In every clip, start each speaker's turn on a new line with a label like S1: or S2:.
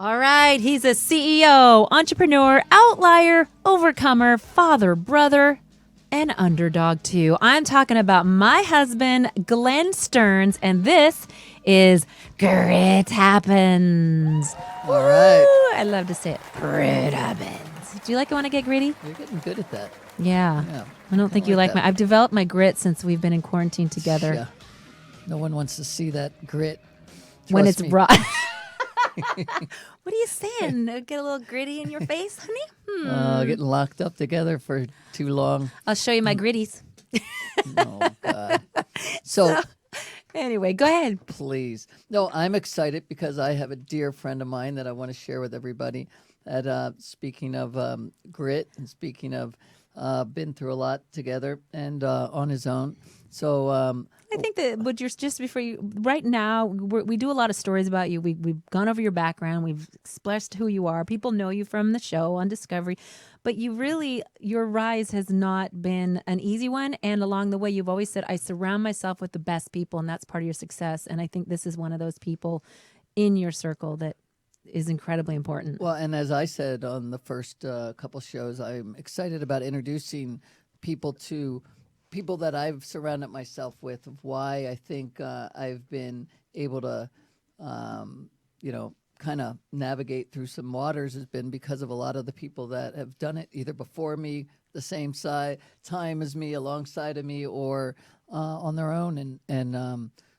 S1: All right, he's a CEO, entrepreneur, outlier, overcomer, father, brother, and underdog too. I'm talking about my husband, Glenn Stearns, and this is Grit Happens.
S2: All right.
S1: Woo! I love to say it. Grit Happens. Do you like it when I get gritty?
S2: You're getting good at that.
S1: Yeah.
S2: Yeah.
S1: I don't think you like
S2: that.
S1: I've developed my grit since we've been in quarantine together.
S2: Yeah. No one wants to see that grit.
S1: When
S2: Trust
S1: it's
S2: me.
S1: raw. What are you saying? Get a little gritty in your face, honey?
S2: Getting locked up together for too long.
S1: I'll show you my gritties.
S2: Oh, God. So,
S1: Anyway, go ahead.
S2: please. No, I'm excited because I have a dear friend of mine that I want to share with everybody. That speaking of grit and speaking of been through a lot together and on his own. So
S1: I think that what you're just before you right now we do a lot of stories about you. We've gone over your background. We've expressed who you are. People know you from the show on Discovery, but your rise has not been an easy one. And along the way, you've always said, "I surround myself with the best people," and that's part of your success. And I think this is one of those people in your circle that is incredibly important.
S2: well, and as I said on the first couple shows, I'm excited about introducing people to people that I've surrounded myself with. Of why I think I've been able to, kind of navigate through some waters has been because of a lot of the people that have done it either before me, the same time as me, alongside of me, or on their own.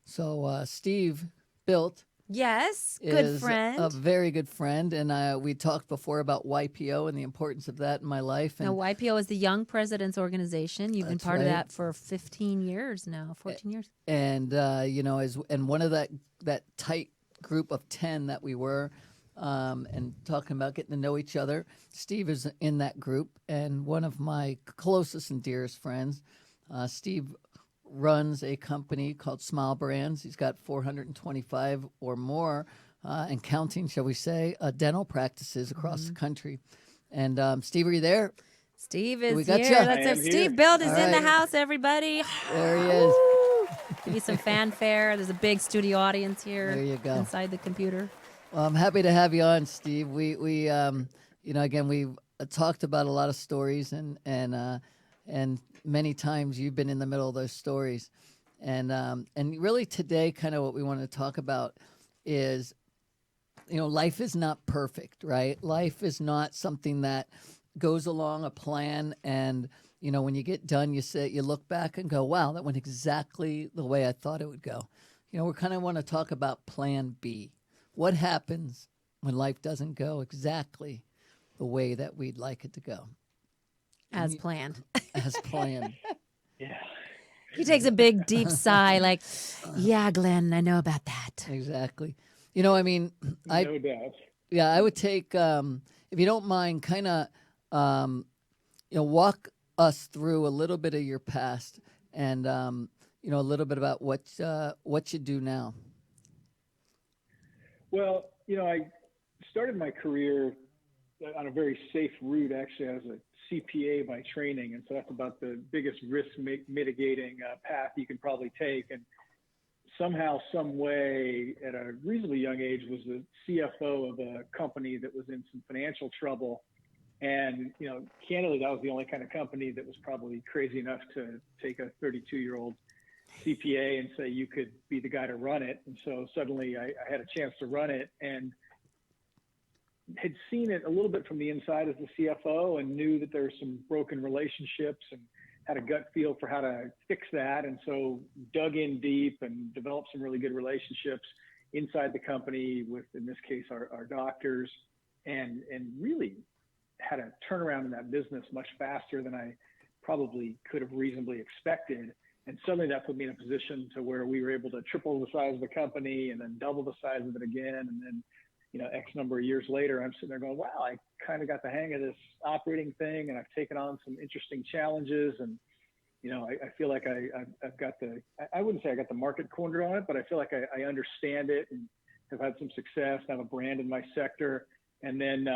S2: So Steve Bilt.
S1: Yes, good friend.
S2: A very good friend, and we talked before about YPO and the importance of that in my life. And
S1: Now, YPO is the Young Presidents Organization. You've been
S2: That's
S1: part of
S2: right.
S1: that for 15 years now, 14 years.
S2: and and one of that tight group of 10 that we were, and talking about getting to know each other. Steve is in that group, and one of my closest and dearest friends. Steve runs a company called Smile Brands. He's got 425 or more, and counting, shall we say, dental practices across the country. And Steve, are you there?
S1: Steve is
S2: We got
S1: here.
S2: ya.
S1: Let's
S3: I
S1: have
S3: am
S1: Steve
S3: here.
S1: Bilt is
S2: All
S1: in the
S2: right.
S1: house, everybody.
S2: There he is.
S1: Woo! Give you some fanfare. There's a big studio audience here.
S2: There you go.
S1: Inside the computer.
S2: Well, I'm happy to have you on, Steve. We again, we've talked about a lot of stories, and many times you've been in the middle of those stories, and really today, kind of what we want to talk about is, life is not perfect, right? Life is not something that goes along a plan, and when you get done, you look back and go, wow, that went exactly the way I thought it would go. We kind of want to talk about Plan B. What happens when life doesn't go exactly the way that we'd like it to go?
S1: As planned.
S2: As planned.
S3: Yeah.
S1: He takes a big, deep sigh, like, yeah, Glenn, I know about that.
S2: Exactly. I
S3: No doubt.
S2: I would take, if you don't mind, kind of, walk us through a little bit of your past, and a little bit about what you do now.
S3: Well, I started my career on a very safe route, actually, as a CPA by training. And so that's about the biggest risk mitigating path you can probably take. And somehow, some way, at a reasonably young age, was the CFO of a company that was in some financial trouble. And, candidly, that was the only kind of company that was probably crazy enough to take a 32-year-old CPA and say you could be the guy to run it. And so suddenly I had a chance to run it, and had seen it a little bit from the inside as the CFO, and knew that there were some broken relationships and had a gut feel for how to fix that. And so dug in deep and developed some really good relationships inside the company with, in this case, our doctors, and really had a turnaround in that business much faster than I probably could have reasonably expected. And suddenly that put me in a position to where we were able to triple the size of the company and then double the size of it again. And then, X number of years later, I'm sitting there going, wow, I kind of got the hang of this operating thing, and I've taken on some interesting challenges. And, I feel like I've got I wouldn't say I got the market cornered on it, but I feel like I understand it and have had some success, have a brand in my sector. And then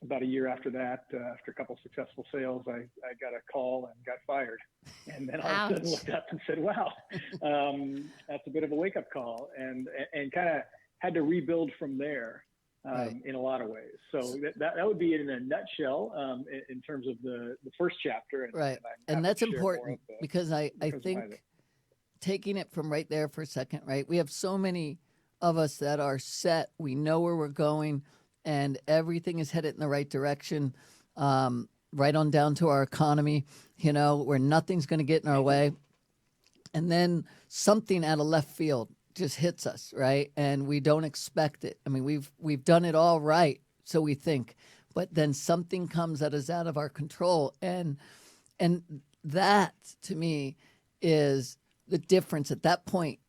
S3: about a year after that, after a couple of successful sales, I got a call and got fired. And then all of a sudden looked up and said, wow, that's a bit of a wake-up call, and kind of had to rebuild from there.
S2: Right.
S3: in a lot of ways. So that would be it in a nutshell, in terms of the first chapter.
S2: Right.
S3: And I'm
S2: And
S3: happy
S2: that's
S3: to share more
S2: important
S3: of the
S2: because I
S3: behind it.
S2: think taking it from right there for a second, right? We have so many of us that are set. We know where we're going, and everything is headed in the right direction, right on down to our economy, where nothing's going to get in our way. And then something out of left field just hits us, right? And we don't expect it. I mean, we've done it all right, so we think, but then something comes that is out of our control, and that to me is the difference at that point.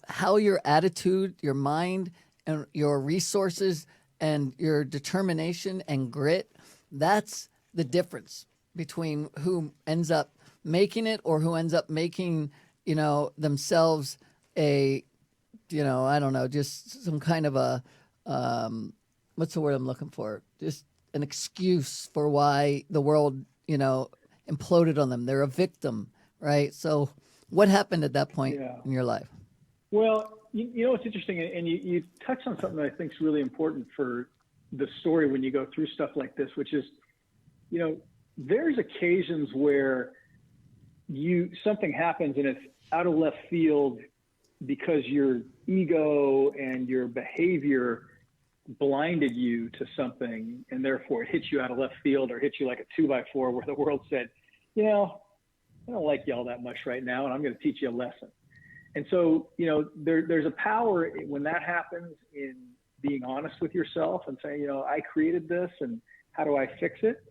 S2: How your attitude, your mind, and your resources, and your determination and grit, that's the difference between who ends up making it or who ends up making, themselves a, I don't know, just some kind of a, what's the word I'm looking for? Just an excuse for why the world, imploded on them. They're a victim, right? So what happened at that point in your life?
S3: Well, it's interesting, and you touched on something that I think is really important for the story when you go through stuff like this, which is, there's occasions where something happens and it's out of left field because your ego and your behavior blinded you to something, and therefore it hits you out of left field or hits you like a 2x4 where the world said, I don't like you all that much right now, and I'm going to teach you a lesson. And so, there's a power when that happens in being honest with yourself and saying, I created this and how do I fix it?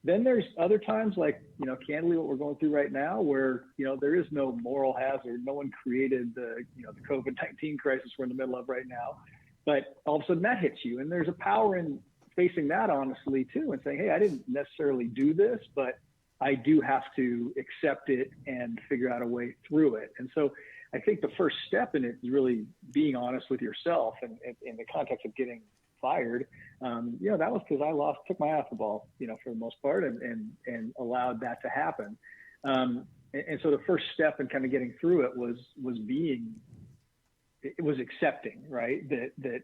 S3: Then there's other times like, candidly what we're going through right now where, there is no moral hazard. No one created the COVID-19 crisis we're in the middle of right now. But all of a sudden that hits you. And there's a power in facing that honestly too and saying, hey, I didn't necessarily do this, but I do have to accept it and figure out a way through it. And so I think the first step in it is really being honest with yourself. And in the context of getting fired, that was because I took my eye off the ball, for the most part, and allowed that to happen. And so the first step in kind of getting through it was accepting, right, that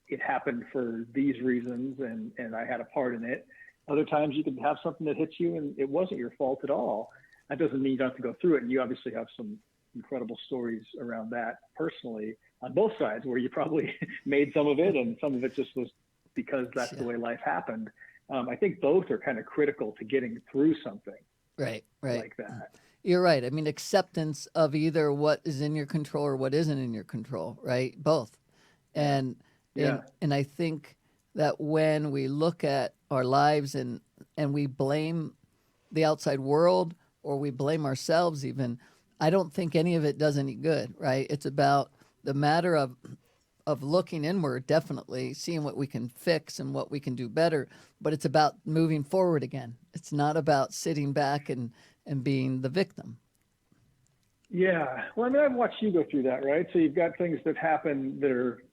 S3: it happened for these reasons, and I had a part in it. Other times you could have something that hits you and it wasn't your fault at all. That doesn't mean you don't have to go through it. And you obviously have some incredible stories around that personally on both sides where you probably made some of it and some of it just was because that's the way life happened. I think both are kind of critical to getting through something
S2: right
S3: like that.
S2: You're right. I mean, acceptance of either what is in your control or what isn't in your control, right? Both. And I think that when we look at our lives and we blame the outside world or we blame ourselves even, I don't think any of it does any good, right? It's about the matter of looking inward, definitely, seeing what we can fix and what we can do better, but it's about moving forward again. It's not about sitting back and being the victim.
S3: Yeah. Well, I mean, I've watched you go through that, right? So you've got things that happen that are,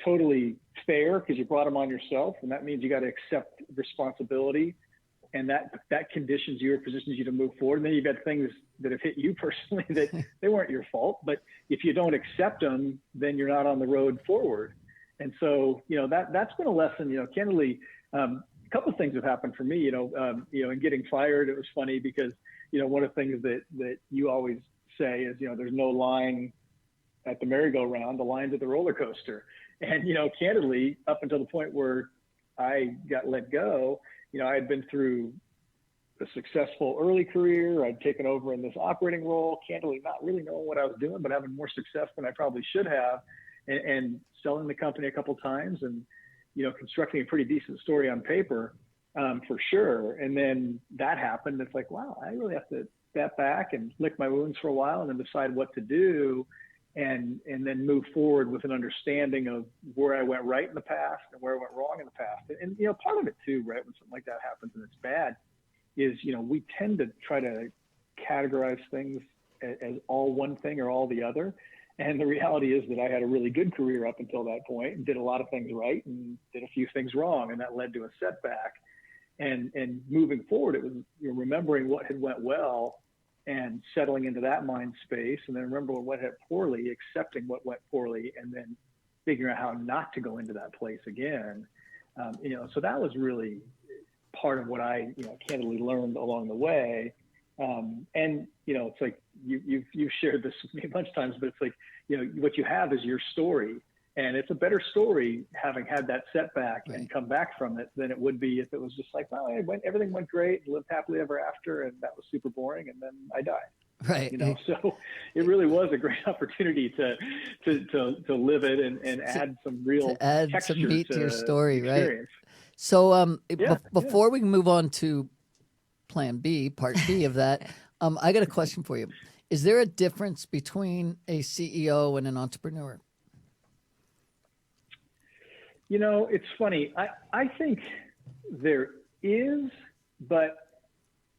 S3: totally fair because you brought them on yourself. And that means you got to accept responsibility. And that conditions you or positions you to move forward. And then you've got things that have hit you personally that they weren't your fault. But if you don't accept them, then you're not on the road forward. And so, that's been a lesson, candidly. A couple of things have happened for me, in getting fired. It was funny because, one of the things that you always say is, there's no line at the merry-go-round, the line's at the roller coaster. And, candidly, up until the point where I got let go, I had been through a successful early career. I'd taken over in this operating role, candidly not really knowing what I was doing, but having more success than I probably should have, and selling the company a couple of times and, constructing a pretty decent story on paper, for sure. And then that happened. It's like, wow, I really have to step back and lick my wounds for a while and then decide what to do. And then move forward with an understanding of where I went right in the past and where I went wrong in the past. And part of it too, right, when something like that happens and it's bad, is, we tend to try to categorize things as all one thing or all the other. And the reality is that I had a really good career up until that point and did a lot of things right and did a few things wrong, and that led to a setback. And moving forward, it was remembering what had went well and settling into that mind space, and then remember what went poorly, accepting what went poorly, and then figuring out how not to go into that place again. So that was really part of what I, candidly learned along the way. It's like you've shared this with me a bunch of times, but it's like, what you have is your story, and it's a better story having had that setback and come back from it than it would be if it was just like, well, everything went great, lived happily ever after, and that was super boring, and then I died.
S2: Right.
S3: So it really was a great opportunity to live it and add some real texture
S2: some meat to your story,
S3: experience.
S2: right? So before we move on to Plan B, Part B of that, I got a question for you. Is there a difference between a CEO and an entrepreneur?
S3: It's funny. I think there is, but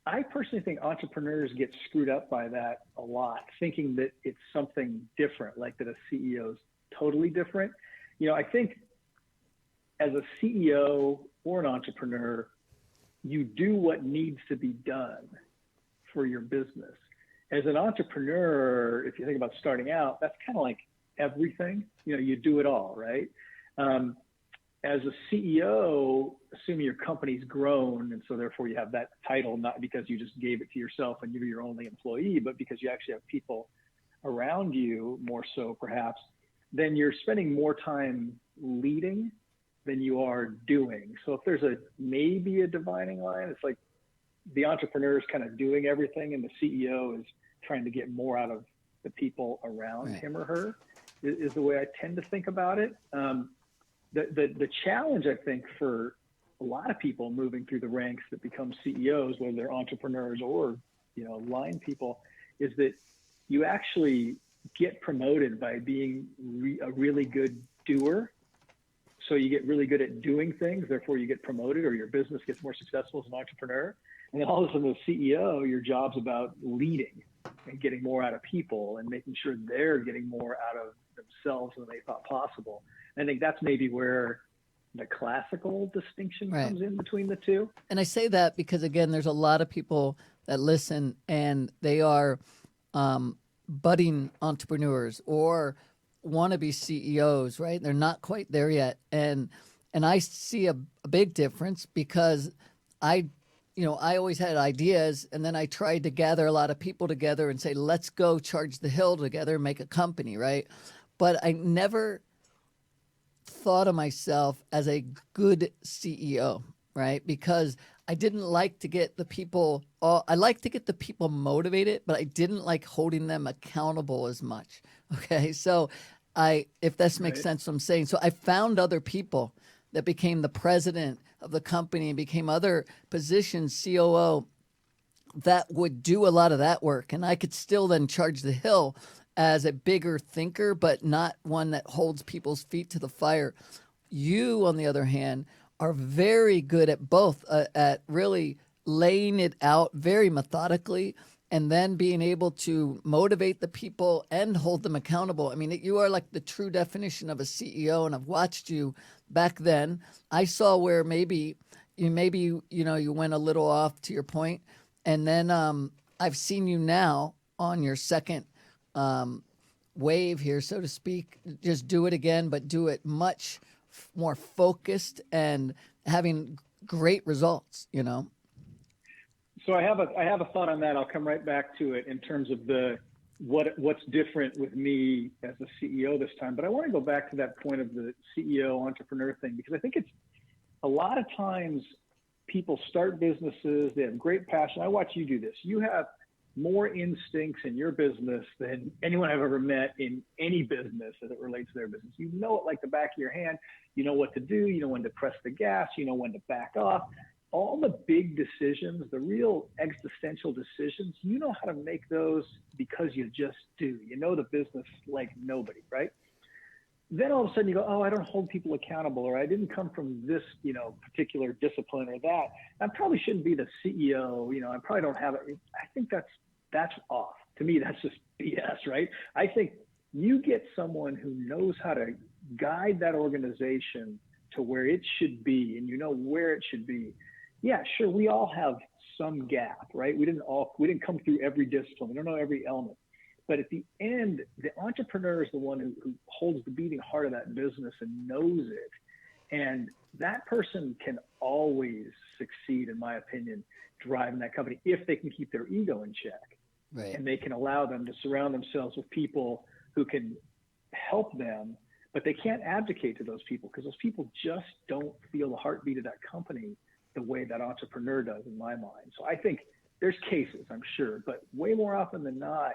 S3: I personally think entrepreneurs get screwed up by that a lot, thinking that it's something different, like that a CEO is totally different. I think as a CEO or an entrepreneur, you do what needs to be done for your business. As an entrepreneur, if you think about starting out, that's kind of like everything. You do it all, right? As a CEO, assuming your company's grown, and so therefore you have that title, not because you just gave it to yourself and you're your only employee, but because you actually have people around you, more so perhaps, then you're spending more time leading than you are doing. So if there's maybe a dividing line, it's like the entrepreneur is kind of doing everything and the CEO is trying to get more out of the people around him or her, is the way I tend to think about it. The challenge, I think, for a lot of people moving through the ranks that become CEOs, whether they're entrepreneurs or line people, is that you actually get promoted by being a really good doer. So you get really good at doing things, therefore you get promoted, or your business gets more successful as an entrepreneur. And then all of a sudden, as CEO, your job's about leading and getting more out of people and making sure they're getting more out of themselves than they thought possible. I think that's maybe where the classical distinction comes in between the two.
S2: And I say that because, again, there's a lot of people that listen and they are budding entrepreneurs or want to be CEOs, right? They're not quite there yet. And I see a big difference because I always had ideas, and then I tried to gather a lot of people together and say, let's go charge the hill together and make a company, right? But I never thought of myself as a good CEO, right? Because I didn't like to get the people, I like to get the people motivated, but I didn't like holding them accountable as much. Okay. So if this makes sense what I'm saying. So I found other people that became the president of the company and became other positions, COO, that would do a lot of that work. And I could still then charge the hill as a bigger thinker, but not one that holds people's feet to the fire. You, on the other hand, are very good at both, at really laying it out very methodically and then being able to motivate the people and hold them accountable. I mean, you are like the true definition of a CEO, and I've watched you back then. I saw where maybe you went a little off to your point, and then I've seen you now on your second wave here, so to speak. Just do it again, but do it much more focused and having great results.
S3: So I have a thought on that. I'll come right back to it in terms of what's different with me as a CEO this time. But I want to go back to that point of the CEO entrepreneur thing, because I think it's a lot of times people start businesses, they have great passion. I watch you do this. You have more instincts in your business than anyone I've ever met in any business as it relates to their business. You know it like the back of your hand. You know what to do. You know when to press the gas. You know when to back off. All the big decisions, the real existential decisions, you know how to make those because you just do. You know the business like nobody, right? Then all of a sudden you go, oh, I don't hold people accountable, or I didn't come from this, particular discipline or that. I probably shouldn't be the CEO. I probably don't have it. I think that's off. To me, that's just BS, right? I think you get someone who knows how to guide that organization to where it should be, and you know where it should be. Yeah, sure. We all have some gap, right? We didn't come through every discipline. We don't know every element. But at the end, the entrepreneur is the one who holds the beating heart of that business and knows it. And that person can always succeed, in my opinion, driving that company if they can keep their ego in check.
S2: Right.
S3: And they can allow them to surround themselves with people who can help them, but they can't abdicate to those people because those people just don't feel the heartbeat of that company the way that entrepreneur does, in my mind. So I think there's cases, I'm sure, but way more often than not,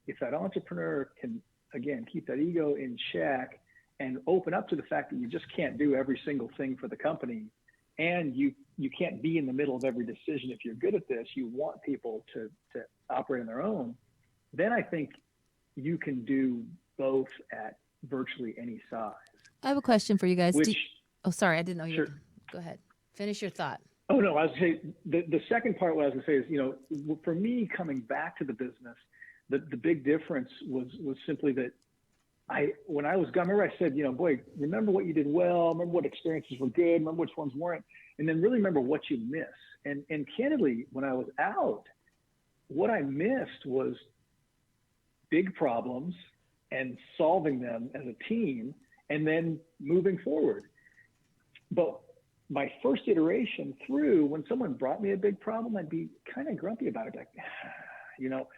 S3: if that entrepreneur can, again, keep that ego in check and open up to the fact that you just can't do every single thing for the company, and you can't be in the middle of every decision. If you're good at this, you want people to operate on their own, then I think you can do both at virtually any size.
S1: I have a question for you guys.
S3: Which,
S1: oh, sorry, I didn't know you.
S3: Sure.
S1: Go ahead. Finish your thought.
S3: Oh, no, I was going to say, the second part what I was going to say is, you know, for me coming back to the business, the big difference was simply that when I was gone, remember I said, you know, boy, remember what you did well, remember what experiences were good, remember which ones weren't, and then really remember what you miss. And candidly, when I was out, what I missed was big problems and solving them as a team and then moving forward. But my first iteration through, when someone brought me a big problem, I'd be kind of grumpy about it. Like, you know,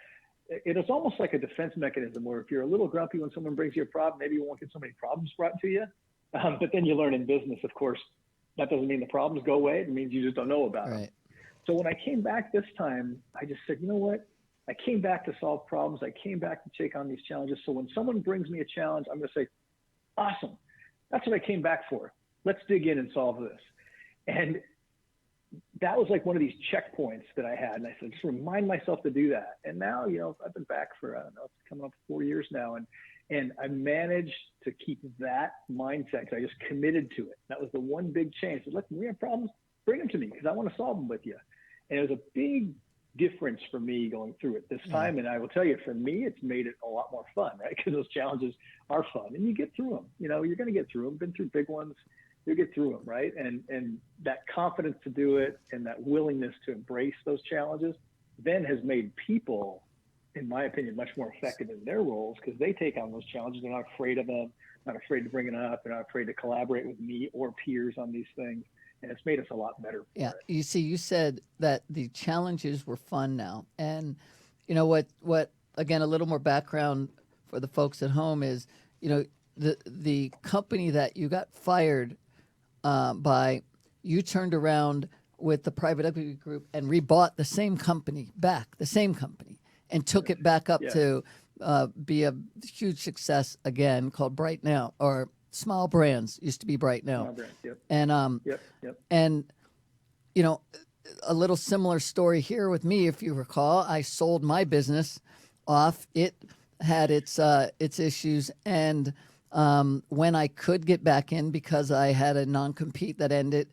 S3: it is almost like a defense mechanism where if you're a little grumpy when someone brings you a problem, maybe you won't get so many problems brought to you. But then you learn in business, of course, that doesn't mean the problems go away. It means you just don't know about them. So when I came back this time, I just said, you know what? I came back to solve problems. I came back to take on these challenges. So when someone brings me a challenge, I'm going to say, awesome. That's what I came back for. Let's dig in and solve this. And that was like one of these checkpoints that I had. And I said, just remind myself to do that. And now, you know, I've been back for, I don't know, it's coming up 4 years now. And I managed to keep that mindset because I just committed to it. That was the one big change. I said, look, we have problems, bring them to me because I want to solve them with you. And it was a big difference for me going through it this time. And I will tell you, for me, it's made it a lot more fun, right? Because those challenges are fun and you get through them. You know, you're going to get through them, been through big ones. You get through them, right? And that confidence to do it and that willingness to embrace those challenges then has made people, in my opinion, much more effective in their roles because they take on those challenges. They're not afraid of them, not afraid to bring it up. They're not afraid to collaborate with me or peers on these things. And it's made us a lot better.
S2: Yeah. You see, you said that the challenges were fun now. And, you know, what again, a little more background for the folks at home is, you know, the company that you got fired by, you turned around with the private equity group and rebought the same company back, and took it back up to be a huge success again, called Bright Now, or Smile Brands used to be Bright Now.
S3: Smile Brands, yep.
S2: And and you know, a little similar story here with me. If you recall, I sold my business off. It had its issues, and when I could get back in because I had a non-compete that ended,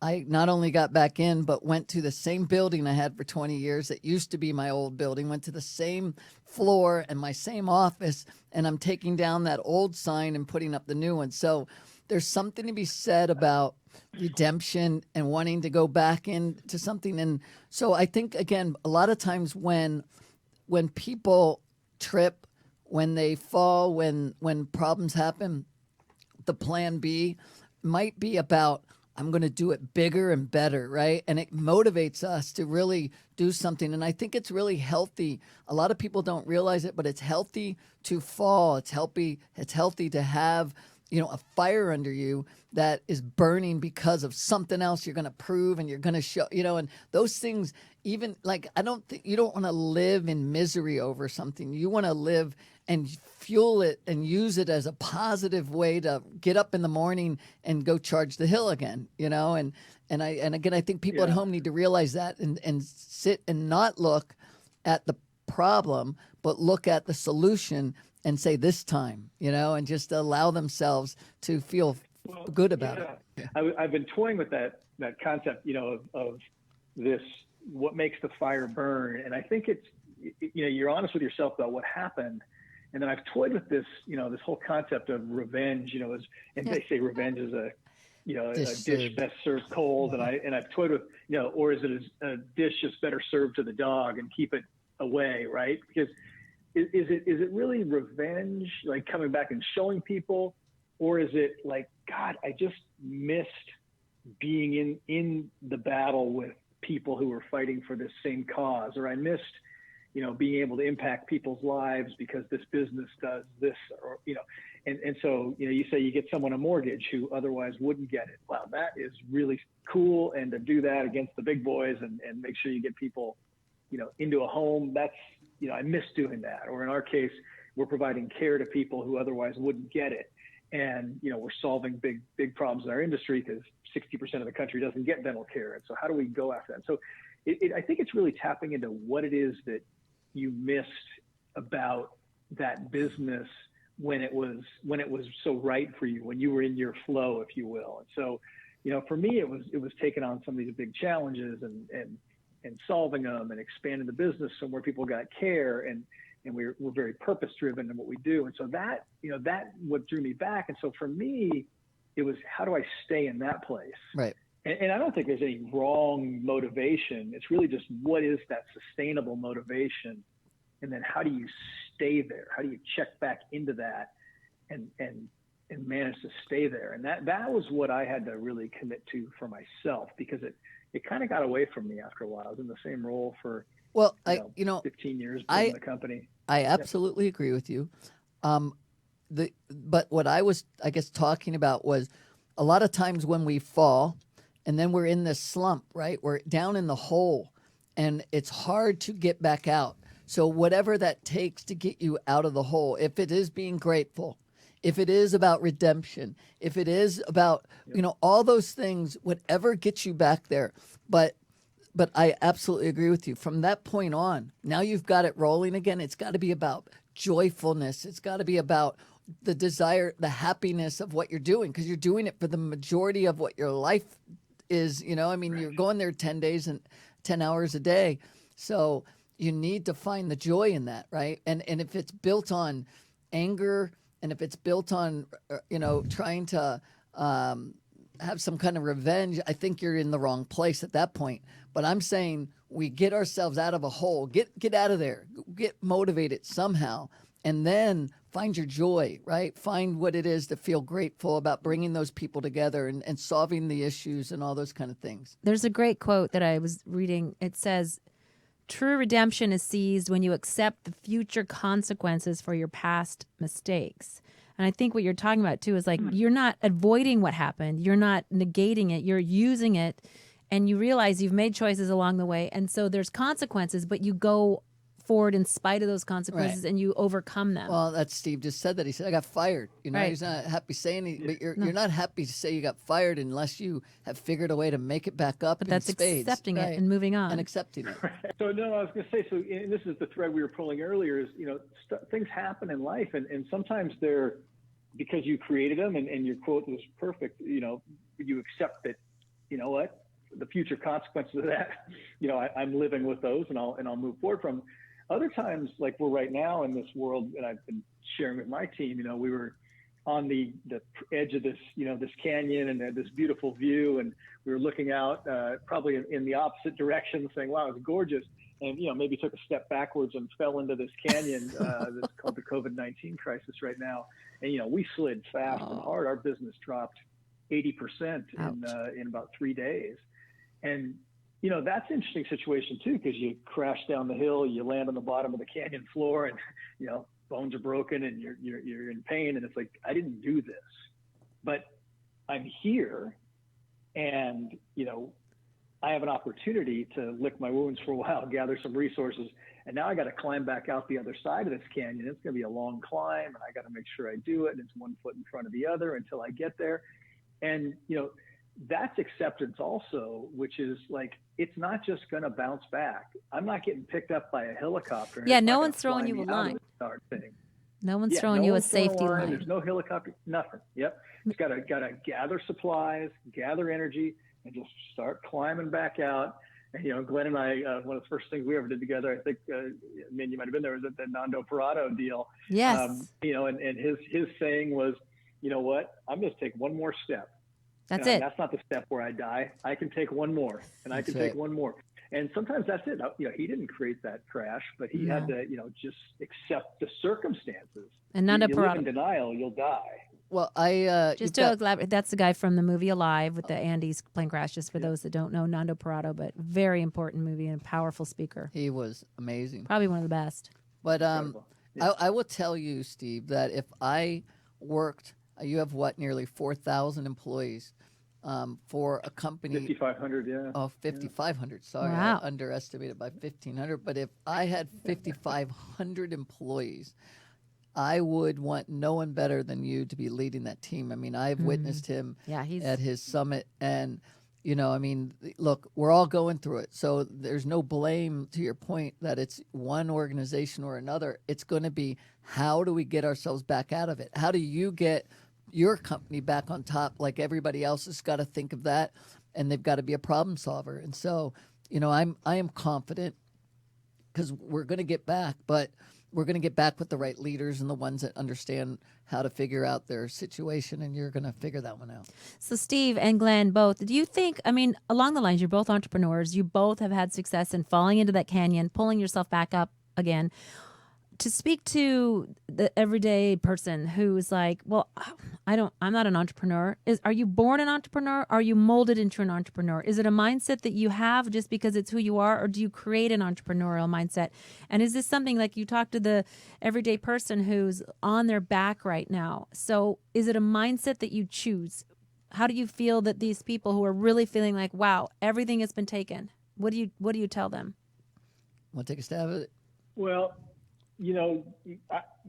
S2: I not only got back in, but went to the same building I had for 20 years that used to be my old building, went to the same floor and my same office, and I'm taking down that old sign and putting up the new one. So there's something to be said about redemption and wanting to go back into something. And so I think, again, a lot of times when people trip, when they fall, when problems happen, the plan B might be about, I'm going to do it bigger and better, right? And it motivates us to really do something. And I think it's really healthy. A lot of people don't realize it, but it's healthy to fall. It's healthy to have, you know, a fire under you that is burning because of something else you're going to prove and you're going to show, you know, and those things, even like, I don't think you don't want to live in misery over something. You want to live and fuel it and use it as a positive way to get up in the morning and go charge the hill again, you know? And again, I think people at home need to realize that and sit and not look at the problem, but look at the solution and say this time, you know, and just allow themselves to feel good about it.
S3: Yeah. I've been toying with that concept, you know, of this, what makes the fire burn. And I think it's, you know, you're honest with yourself about what happened. And then I've toyed with this, you know, this whole concept of revenge, you know, they say revenge is a dish best served cold. And I've toyed with, you know, or is it a dish just better served to the dog and keep it away, right? Because is it really revenge, like coming back and showing people, or is it like, God, I just missed being in the battle with people who were fighting for this same cause, or I missed, being able to impact people's lives because this business does this, or, and so, you say you get someone a mortgage who otherwise wouldn't get it. Wow, that is really cool. And to do that against the big boys and make sure you get people, into a home, that's, I miss doing that. Or in our case, we're providing care to people who otherwise wouldn't get it. And, we're solving big problems in our industry because 60% of the country doesn't get dental care. And so how do we go after that? So I think it's really tapping into what it is that you missed about that business when it was so right for you, when you were in your flow, if you will. And so, for me, it was taking on some of these big challenges and solving them and expanding the business somewhere people got care, and we're very purpose driven in what we do. And so that, that what drew me back. And so for me, it was, how do I stay in that place?
S2: Right.
S3: And I don't think there's any wrong motivation. It's really just, what is that sustainable motivation? And then how do you stay there? How do you check back into that and manage to stay there? And that was what I had to really commit to for myself, because it kind of got away from me after a while. I was in the same role for 15 years in the company.
S2: I absolutely agree with you. But what I was, I guess, talking about was a lot of times when we fall and then we're in this slump, right? We're down in the hole and it's hard to get back out. So whatever that takes to get you out of the hole, if it is being grateful, if it is about redemption, if it is about, all those things, whatever gets you back there. But I absolutely agree with you. From that point on, now you've got it rolling again. It's got to be about joyfulness. It's got to be about the desire, the happiness of what you're doing, because you're doing it for the majority of what your life is. You're going there 10 days and 10 hours a day. So you need to find the joy in that, right? And if it's built on anger, and if it's built on, trying to have some kind of revenge, I think you're in the wrong place at that point. But I'm saying we get ourselves out of a hole, get out of there, get motivated somehow, and then find your joy, right? Find what it is to feel grateful about, bringing those people together and solving the issues and all those kind of things.
S1: There's a great quote that I was reading. It says, "True redemption is seized when you accept the future consequences for your past mistakes." And I think what you're talking about too is like, you're not avoiding what happened. You're not negating it. You're using it, and you realize you've made choices along the way. And so there's consequences, but you go forward in spite of those consequences, and you overcome them.
S2: Well, that's Steve just said that. He said, I got fired.
S1: Right.
S2: He's not happy saying it, but you're not happy to say you got fired unless you have figured a way to make it back up.
S1: But
S2: in
S1: that's
S2: spades.
S1: accepting
S2: Right.
S1: it and moving on.
S2: And accepting it.
S3: So no, I was going to say, and this is the thread we were pulling earlier, is, things happen in life, and sometimes they're because you created them, and your quote was perfect. You accept that, what, the future consequences of that, I'm living with those, and I'll move forward from. Other times, like we're right now in this world, and I've been sharing with my team, we were on the edge of this, this canyon and this beautiful view, and we were looking out probably in the opposite direction, saying, wow, it's gorgeous. And, maybe took a step backwards and fell into this canyon that's called the COVID-19 crisis right now. And, we slid fast and hard. Our business dropped 80% in about 3 days. And, that's an interesting situation too, because you crash down the hill, you land on the bottom of the canyon floor, and, bones are broken and you're in pain. And it's like, I didn't do this, but I'm here, and, I have an opportunity to lick my wounds for a while, gather some resources. And now I got to climb back out the other side of this canyon. It's going to be a long climb, and I got to make sure I do it. And it's one foot in front of the other until I get there. And, that's acceptance also, which is like, it's not just going to bounce back. I'm not getting picked up by a helicopter.
S1: Yeah, no one's throwing you a line. No one's throwing you a safety line.
S3: There's no helicopter, nothing. Yep. It's got to gather supplies, gather energy, and just start climbing back out. And, Glenn and I, one of the first things we ever did together, I think, you might have been there, was at the Nando Parado deal.
S1: Yes.
S3: And his saying was, you know what, I'm just take one more step.
S1: That's it.
S3: That's not the step where I die. I can take one more, and I can take one more. And sometimes that's it. He didn't create that crash, but he had
S1: No.
S3: to, just accept the circumstances.
S1: And
S3: You
S1: Nando
S3: live in
S1: Parado.
S3: denial, you'll die.
S2: Well,
S1: Just
S2: you've
S1: to
S2: got
S1: elaborate, that's the guy from the movie Alive with the Andes plane crash, just for those that don't know, Nando Parado, but very important movie and a powerful speaker.
S2: he was amazing.
S1: Probably one of the best.
S2: But
S3: Incredible. Yeah.
S2: I will tell you, Steve, that if I worked, you have nearly 4,000 employees for a company.
S3: 5,500, yeah.
S2: Oh, 5,500. Sorry,
S1: Wow.
S2: I underestimated by 1,500. But if I had 5,500 employees, I would want no one better than you to be leading that team. I mean, I've witnessed him
S1: Yeah, he's
S2: at his summit, and I mean, look, we're all going through it, so there's no blame to your point that it's one organization or another. It's going to be, how do we get ourselves back out of it? How do you get your company back on top? Like everybody else has got to think of that, and they've got to be a problem solver. And so, I am confident because we're going to get back, but we're going to get back with the right leaders and the ones that understand how to figure out their situation, and you're going to figure that one out.
S1: So Steve and Glenn both, do you think, I mean, along the lines, you're both entrepreneurs, you both have had success in falling into that canyon, pulling yourself back up again. To speak to the everyday person who's like, well, I'm not an entrepreneur. Are you born an entrepreneur? Are you molded into an entrepreneur? Is it a mindset that you have just because it's who you are, or do you create an entrepreneurial mindset? And is this something like you talk to the everyday person who's on their back right now? So is it a mindset that you choose? How do you feel that these people who are really feeling like, wow, everything has been taken? What do you tell them?
S2: Want to take a stab at it?
S3: Well,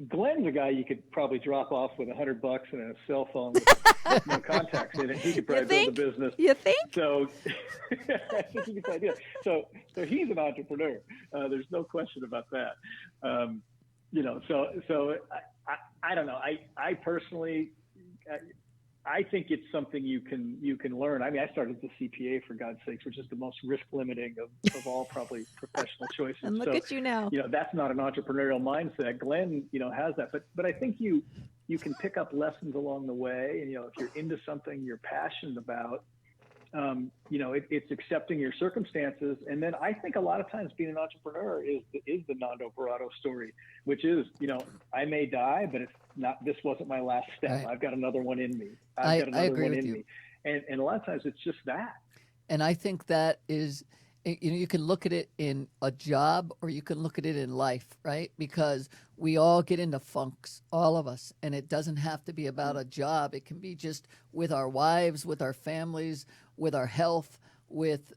S3: Glenn's a guy you could probably drop off with $100 and a cell phone with no contacts in it. He could probably build a business.
S1: You think?
S3: So that's a good idea. So he's an entrepreneur. There's no question about that. So I don't know. I personally, I think it's something you can learn. I mean, I started as a CPA, for God's sakes, which is the most risk limiting of all probably professional choices.
S1: And look at you now.
S3: That's not an entrepreneurial mindset. Glenn, has that, but I think you can pick up lessons along the way. And if you're into something you're passionate about, it's accepting your circumstances. And then I think a lot of times being an entrepreneur is the Nando Parado story, which is, I may die, but this wasn't my last step.
S2: Right.
S3: I've got another one in me.
S2: I
S3: I've got another
S2: agree
S3: one
S2: with
S3: in
S2: you.
S3: me. And a lot of times it's just that.
S2: And I think that is, you can look at it in a job or you can look at it in life, right? Because we all get into funks, all of us. And it doesn't have to be about a job. It can be just with our wives, with our families, with our health, with,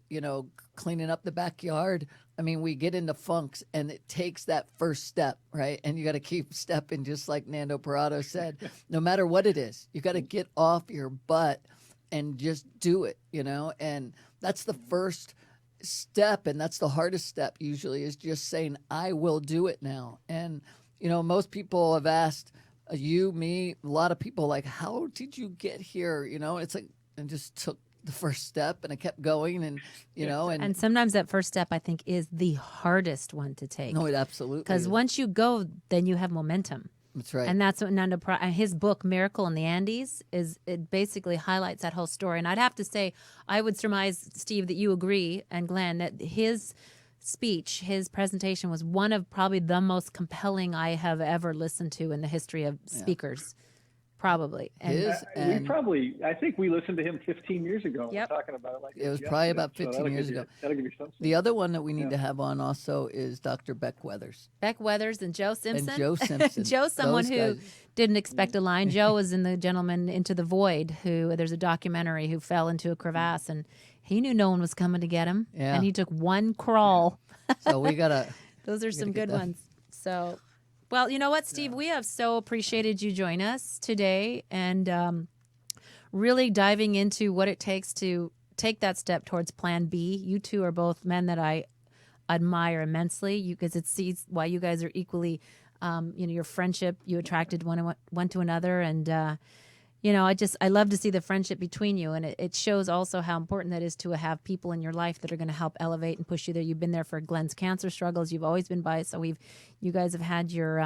S2: cleaning up the backyard. I mean, we get into funks, and it takes that first step, right? And you got to keep stepping, just like Nando Parado said. No matter what it is, you got to get off your butt and just do it, And that's the first step, and that's the hardest step usually, is just saying, I will do it now. And, most people have asked you, me, a lot of people, like, how did you get here? It's like, and just took the first step, and I kept going, and
S1: and sometimes that first step, I think, is the hardest one to take.
S2: No, it absolutely
S1: because
S2: is.
S1: once you go, then you have momentum.
S2: That's right.
S1: And that's what his book Miracle in the Andes it basically highlights that whole story. And I'd have to say, I would surmise, Steve, that you agree, and Glenn, that his speech, his presentation was one of probably the most compelling I have ever listened to in the history of speakers. Probably. And
S3: I think we listened to him 15 years ago.
S1: Yep.
S3: We're talking about it like
S2: it was probably about 15 years ago.
S3: That'll give you something.
S2: The other one that we need to have on also is Dr. Beck Weathers.
S1: Beck Weathers and Joe Simpson.
S2: And Joe Simpson.
S1: Joe's someone
S2: Those
S1: who
S2: guys.
S1: didn't expect a line. Joe was in The Gentleman Into the Void, there's a documentary, who fell into a crevasse, and he knew no one was coming to get him.
S2: Yeah.
S1: And he took one crawl.
S2: So we got to...
S1: Those are some
S2: get
S1: good
S2: that.
S1: ones. So, well, you know what, Steve? We have so appreciated you join us today, and really diving into what it takes to take that step towards Plan B. You two are both men that I admire immensely, because it sees why you guys are equally, your friendship, you attracted one to another, and I love to see the friendship between you, and it shows also how important that is to have people in your life that are going to help elevate and push you there. You've been there for Glenn's cancer struggles. You've always been by it. So you guys have had your,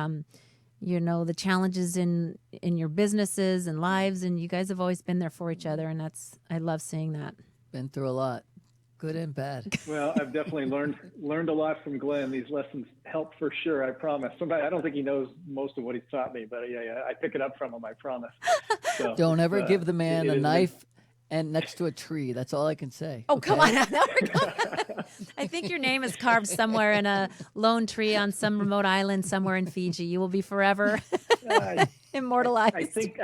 S1: the challenges in your businesses and lives, and you guys have always been there for each other, and I love seeing that.
S2: Been through a lot. Good and bad.
S3: Well, I've definitely learned a lot from Glenn. These lessons help for sure. I promise. Somebody, I don't think he knows most of what he's taught me, but yeah, I pick it up from him. I promise. So,
S2: Don't ever give the man
S3: it
S2: a
S3: is-
S2: knife and next to a tree. That's all I can say.
S1: Oh, come on.
S2: okay?
S1: Now we're going. I think your name is carved somewhere in a lone tree on some remote island somewhere in Fiji. You will be forever
S3: I,
S1: immortalized.
S3: I think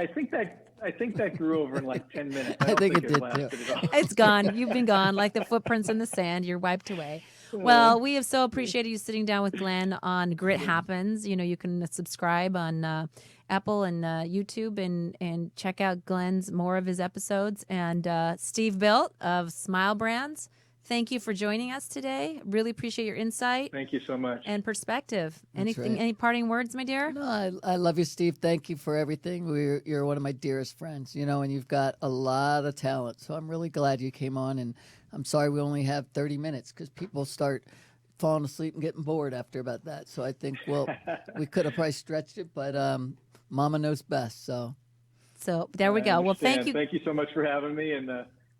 S3: that grew over in like 10 minutes.
S2: I
S3: don't
S2: think it did,
S3: lasted
S2: too.
S3: at all.
S1: It's gone. You've been gone like the footprints in the sand. You're wiped away. Well, we have so appreciated you sitting down with Glenn on Grit Happens. You know, you can subscribe on Apple and YouTube and check out Glenn's more of his episodes. And Steve Bilt of Smile Brands, thank you for joining us today. Really appreciate your insight
S3: Thank you so much.
S1: and perspective.
S2: That's right.
S1: Any parting words, my dear?
S2: No, I love you, Steve. Thank you for everything. You're one of my dearest friends, and you've got a lot of talent. So I'm really glad you came on, and I'm sorry we only have 30 minutes because people start falling asleep and getting bored after about that. So I think, we could have probably stretched it, but Mama knows best. So
S1: there we
S3: I
S1: go. Well, thank
S3: understand.
S1: you.
S3: Thank you so much for having me, and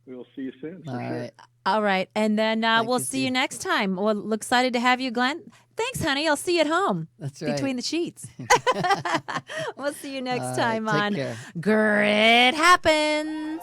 S3: we will see you soon.
S2: all
S3: For sure.
S2: right.
S1: All right. And then we'll
S2: you,
S1: see you
S2: Steve.
S1: next time. Well, excited to have you, Glenn. Thanks, honey. I'll see you at home.
S2: That's right.
S1: Between the sheets. We'll see you next
S2: All right,
S1: time
S2: take
S1: on
S2: care.
S1: Grit Happens.